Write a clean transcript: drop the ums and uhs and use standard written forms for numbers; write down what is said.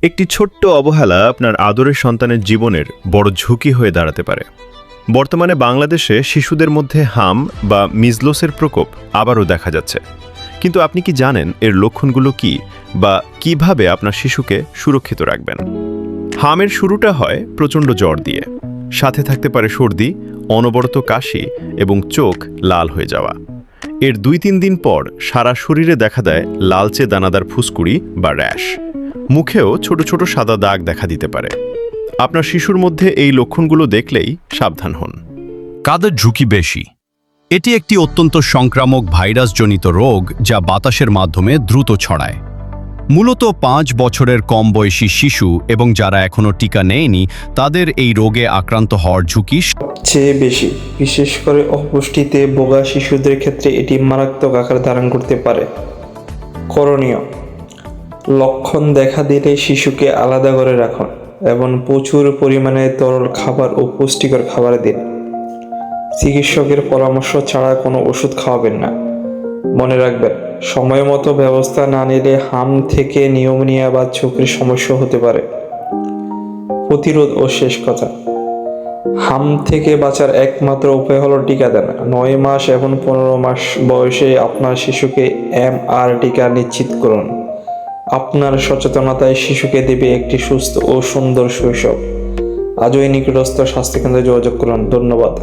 একটি ছোট্ট অবহেলা আপনার আদরের সন্তানের জীবনের বড় ঝুঁকি হয়ে দাঁড়াতে পারে। বর্তমানে বাংলাদেশে শিশুদের মধ্যে হাম বা মিজলোসের প্রকোপ আবারও দেখা যাচ্ছে। কিন্তু আপনি কি জানেন এর লক্ষণগুলো কি বা কিভাবে আপনার শিশুকে সুরক্ষিত রাখবেন? হামের শুরুটা হয় প্রচণ্ড জ্বর দিয়ে, সাথে থাকতে পারে সর্দি, অনবরত কাশি এবং চোখ লাল হয়ে যাওয়া। এর 2-3 দিন পর সারা শরীরে দেখা দেয় লালচে দানাদার ফুসকুড়ি বা র্যাশ। মুখেও ছোট ছোট সাদা দাগ দেখা দিতে পারে। আপনার শিশুর মধ্যে এই লক্ষণগুলো দেখলেই সাবধান হন। কাদের ঝুঁকি বেশি? এটি একটি অত্যন্ত সংক্রামক ভাইরাসজনিত রোগ যা বাতাসের মাধ্যমে দ্রুত ছড়ায়। মূলত 5 বছরের কম বয়সী শিশু এবং যারা এখনও টিকা নেয়নি তাদের এই রোগে আক্রান্ত হওয়ার ঝুঁকি সবচেয়ে বেশি। বিশেষ করে অপুষ্টিতে ভোগা শিশুদের ক্ষেত্রে এটি মারাত্মক আকার ধারণ করতে পারে। করণীয়: লক্ষণ দেখা দিলে শিশুকে আলাদা করে রাখুন এবং প্রচুর পরিমাণে তরল খাবার ও পুষ্টিকর খাবার দিন। চিকিৎসকের পরামর্শ ছাড়া কোনো ওষুধ খাওয়াবেন না। মনে রাখবেন, সময় মতো ব্যবস্থা না নিলে হাম থেকে নিউমোনিয়া বা চোখের সমস্যা হতে পারে। প্রতিরোধ ও শেষ কথা: হাম থেকে বাঁচার একমাত্র উপায় হলো টিকা দেন। 9 মাস এবং 15 মাস বয়সে আপনার শিশুকে MR টিকা নিশ্চিত করুন। আপনার সচেতনতায় শিশুকে দেবে একটি সুস্থ ও সুন্দর শৈশব। আজই নিকটস্থ স্বাস্থ্যকেন্দ্রে যোগাযোগ করুন। ধন্যবাদ।